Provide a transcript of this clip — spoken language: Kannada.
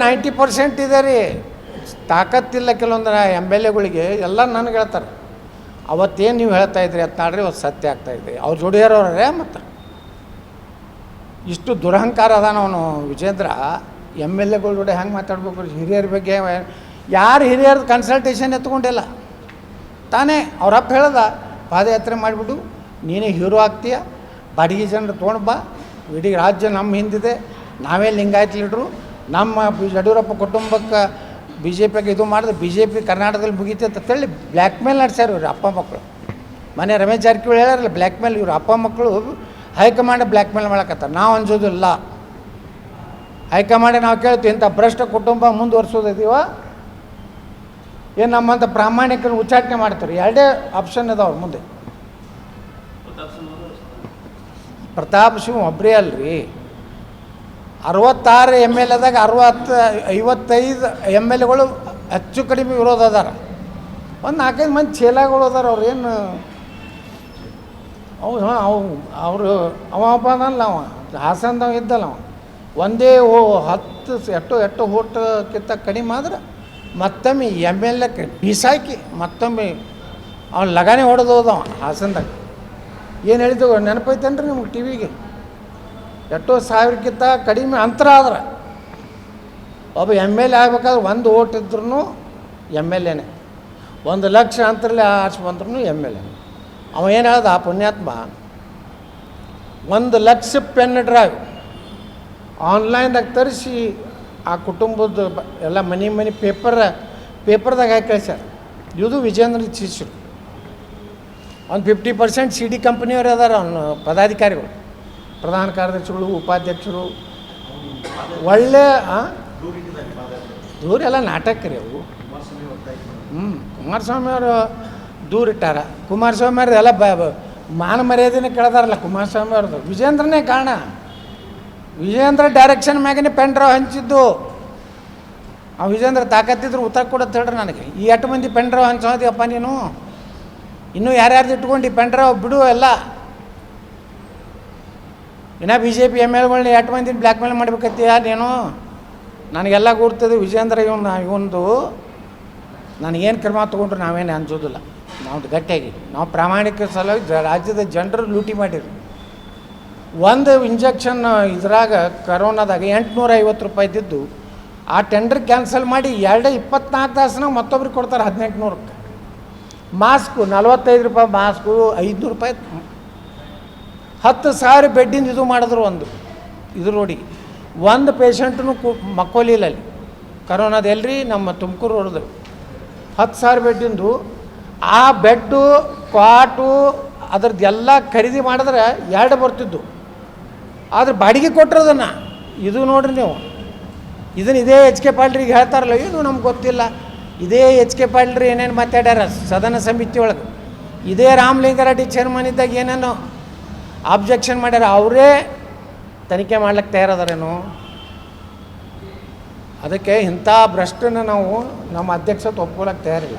90% ಇದೆ ರೀ. ತಾಕತ್ತಿಲ್ಲ ಕೆಲವೊಂದು MLAಗಳಿಗೆ ಎಲ್ಲ ನನಗೆ ಹೇಳ್ತಾರೆ. ಅವತ್ತೇನು ನೀವು ಹೇಳ್ತಾ ಇದ್ರಿ ಅಂತ ನಾಡ್ರಿ ಅವತ್ತು ಸತ್ಯ ಆಗ್ತಾಯಿದೆ. ಅವ್ರು ಜೋಡಿಯಾರವ್ರೆ. ಮತ್ತು ಇಷ್ಟು ದುರಹಂಕಾರ ಅದಾನ ಅವನು ವಿಜೇಂದ್ರ. MLAಗಳ ಜೋಡಿ ಹೆಂಗೆ ಮಾತಾಡ್ಬೇಕು? ಹಿರಿಯರ ಬಗ್ಗೆ ಯಾರು ಹಿರಿಯರ್ದು ಕನ್ಸಲ್ಟೇಷನ್ ಎತ್ಕೊಂಡಿಲ್ಲ. ತಾನೇ ಅವ್ರಪ್ಪ ಹೇಳ್ದ, ಪಾದಯಾತ್ರೆ ಮಾಡಿಬಿಡು, ನೀನೇ ಹೀರೋ ಆಗ್ತೀಯ, ಬಾಡಿಗೆ ಜನರು ತೊಗೊಂಡು ಬಾ, ಇಡೀ ರಾಜ್ಯ ನಮ್ಮ ಹಿಂದಿದೆ, ನಾವೇ ಲಿಂಗಾಯತ್ ಲೀಡ್ರು, ನಮ್ಮ ಯಡಿಯೂರಪ್ಪ ಕುಟುಂಬಕ್ಕೆ BJPಗೆ ಇದು ಮಾಡಿದ್ರೆ BJP ಕರ್ನಾಟಕದಲ್ಲಿ ಮುಗೀತಿ ಅಂತ ಹೇಳಿ ಬ್ಲ್ಯಾಕ್ ಮೇಲ್ ನಡೆಸ್ಯಾರ ಇವ್ರು ಅಪ್ಪ ಮಕ್ಕಳು. ಮನೆ ರಮೇಶ್ ಜಾರಕಿಹೊಳಿ ಹೇಳ್ಯಾರಲ್ಲ, ಬ್ಲ್ಯಾಕ್ ಮೇಲ್. ಇವ್ರು ಅಪ್ಪ ಮಕ್ಕಳು ಹೈಕಮಾಂಡ್ ಬ್ಲ್ಯಾಕ್ ಮೇಲ್ ಮಾಡಕತ್ತಾರೆ. ನಾವು ಅಂಜೋದಿಲ್ಲ. ಹೈಕಮಾಂಡ್ ನಾವು ಕೇಳ್ತೀವಿ, ಇಂಥ ಭ್ರಷ್ಟ ಕುಟುಂಬ ಮುಂದುವರ್ಸೋದಿದೀವ ಏನು ನಮ್ಮಂಥ ಪ್ರಾಮಾಣಿಕರು ಉಚ್ಚಾಟನೆ ಮಾಡ್ತಾರೆ. ಎರಡೇ ಆಪ್ಷನ್ ಇದಾವ್ರ ಮುಂದೆ. ಪ್ರತಾಪ್ ಸಿಂಹ ಒಬ್ಬರೇ ಅಲ್ರಿ, 66 MLAದಾಗ 55 MLAಗಳು ಹೆಚ್ಚು ಕಡಿಮೆ ವಿರೋಧ ಅದಾರ. ಒಂದು 4-5 ಮಂದಿ ಚೇಲಾಗಳು ಅದಾರ. ಅವ್ರು ಏನು ಅವರು ಅವಪ್ಪ ಅದಲ್ಲ, ಅವ ಹಾಸನದವ ಇದ್ದಲ್ಲ. ಅವ ಒಂದೇ 10 ಎಟ್ಟು ಓಟ್ಕಿಂತ ಕಡಿಮೆ ಆದ್ರೆ ಮತ್ತೊಮ್ಮೆ MLA ಬೀಸಾಕಿ ಮತ್ತೊಮ್ಮೆ ಅವ್ನು ಲಗಾನೆ ಹೊಡೆದು ಹೋದವ ಹಾಸನದಾಗ. ಏನು ಹೇಳಿದ್ದೆವು ನೆನಪೈತೇನ್ರಿ ನಿಮ್ಗೆ? TV ಎಷ್ಟೋ 1000ಕ್ಕಿಂತ ಕಡಿಮೆ ಅಂತರ ಆದ್ರೆ ಒಬ್ಬ MLA ಆಗ್ಬೇಕಾದ್ರೆ 1 ಓಟ್ ಇದ್ರೂ MLAನೇ, 1 ಲಕ್ಷ ಅಂತರಲ್ಲೇ ಆರ್ಸಿ ಬಂದ್ರೂ MLA. ಅವ ಏನು ಹೇಳ್ದ ಆ ಪುಣ್ಯಾತ್ಮ, 1 ಲಕ್ಷ ಪೆನ್ ಡ್ರೈವ್ ಆನ್ಲೈನ್ದಾಗ ತರಿಸಿ ಆ ಕುಟುಂಬದ ಎಲ್ಲ ಮನೆ ಪೇಪರ್ದಾಗ ಹಾಕಿ ಕಳಿಸ್ಯಾರ. ಇದು ವಿಜೇಂದ್ರ ಶಿಷ್ಯರು. ಒಂದು 50% CD ಕಂಪ್ನಿಯವರು ಅದಾರ ಅವನು ಪದಾಧಿಕಾರಿಗಳು, ಪ್ರಧಾನ ಕಾರ್ಯದರ್ಶಿಗಳು, ಉಪಾಧ್ಯಕ್ಷರು. ಒಳ್ಳೆ ದೂರ ಎಲ್ಲ ನಾಟಕ ರೀ ಅವು. ಕುಮಾರಸ್ವಾಮಿ ಅವರು ದೂರ ಇಟ್ಟಾರ. ಕುಮಾರಸ್ವಾಮಿ ಅವ್ರದ್ದು ಎಲ್ಲ ಮಾನ ಮರ್ಯಾದೆನೇ ಕೇಳ್ದಾರಲ್ಲ ಕುಮಾರಸ್ವಾಮಿ ಅವ್ರದ್ದು. ವಿಜೇಂದ್ರನೇ ಕಾರಣ. ವಿಜೇಂದ್ರ ಡೈರೆಕ್ಷನ್ ಮ್ಯಾಗನೇ ಪೆನ್ ಡ್ರೈವ್ ಹಂಚಿದ್ದು. ಆ ವಿಜೇಂದ್ರ ತಾಕತ್ತಿದ್ರು ಉತ್ತರ ಕೊಡತ್ತೆ ಹೇಳ್ರಿ ನನಗೆ. ಈ 8 ಮಂದಿ ಪೆನ್ ಡ್ರೈವ್ ಹಂಚೋದಿಯಪ್ಪ ನೀನು? ಇನ್ನೂ ಯಾರ್ಯಾರ್ದು ಇಟ್ಕೊಂಡು ಈ ಪೆನ್ ಡ್ರೈವ್ ಬಿಡು ಎಲ್ಲ. ಇನ್ನೂ BJP MLAಗಳನ್ನ 8 ಮಂದಿನ ಬ್ಲ್ಯಾಕ್ ಮೇಲ್ ಮಾಡ್ಬೇಕತ್ತೀಯ ನೀನು? ನನಗೆಲ್ಲ ಗುರ್ತದೆ ವಿಜೇಂದ್ರ ಇವೊಂದು ನನಗೇನು ಕ್ರಮ ತೊಗೊಂಡ್ರು ನಾವೇನು ಅನ್ಸೋದಿಲ್ಲ. ನಾವು ಗಟ್ಟಿಯಾಗಿ ನಾವು ಪ್ರಾಮಾಣಿಕ ಸಲುವಾಗಿ ರಾಜ್ಯದ ಜನರು ಲೂಟಿ ಮಾಡಿರಿ. ಒಂದು ಇಂಜೆಕ್ಷನ್ ಇದ್ರಾಗ ಕರೋನಾದಾಗ 850 ರೂಪಾಯಿ ಇದ್ದಿದ್ದು ಆ ಟೆಂಡರ್ ಕ್ಯಾನ್ಸಲ್ ಮಾಡಿ 24 ತಾಸನಾಗ ಮತ್ತೊಬ್ರಿಗೆ ಕೊಡ್ತಾರೆ 1800ಕ್ಕೆ. ಮಾಸ್ಕು 45 ರೂಪಾಯಿ ಮಾಸ್ಕು, 500 ರೂಪಾಯಿ. 10,000 ಬೆಡ್ಡಿಂದ ಇದು ಮಾಡಿದ್ರು. ಇದು ನೋಡಿ, ಒಂದು ಪೇಷಂಟ್ನು ಮಕ್ಕೋಲಿಲ್ಲ ಅಲ್ಲಿ ಕರೋನಾದ. ಎಲ್ರಿ ನಮ್ಮ ತುಮಕೂರು ಹೊಡೆದು 10,000 ಬೆಡ್ಡಿಂದು. ಆ ಬೆಡ್ಡು ಕ್ವಾಟು ಅದ್ರದ್ದು ಎಲ್ಲ ಖರೀದಿ ಮಾಡಿದ್ರೆ 2 ಬರ್ತಿದ್ದು. ಆದರೆ ಬಾಡಿಗೆ ಕೊಟ್ಟಿರೋದನ್ನು ಇದು ನೋಡ್ರಿ ನೀವು. ಇದೇ HK ಪಾಟೀಲ್ರಿಗೆ ಹೇಳ್ತಾರಲ್ಲ, ಇದು ನಮ್ಗೆ ಗೊತ್ತಿಲ್ಲ. ಇದೇ HK ಪಾಟೀಲ್ರು ಏನೇನು ಮಾತಾಡ್ಯಾರ ಸದನ ಸಮಿತಿ ಒಳಗೆ. ಇದೇ ರಾಮಲಿಂಗಾರೆಡ್ಡಿ ಚೇರ್ಮನ್ ಇದ್ದಾಗ ಏನೇನೋ ಆಬ್ಜೆಕ್ಷನ್ ಮಾಡ್ಯಾರ. ಅವರೇ ತನಿಖೆ ಮಾಡ್ಲಿಕ್ಕೆ ತಯಾರದಾರೇನು? ಅದಕ್ಕೆ ಇಂಥ ಭ್ರಷ್ಟನ ನಾವು ನಮ್ಮ ಅಧ್ಯಕ್ಷತೆ ಒಪ್ಕೊಳ್ಳೋಕೆ ತಯಾರಿಲ್ಲ.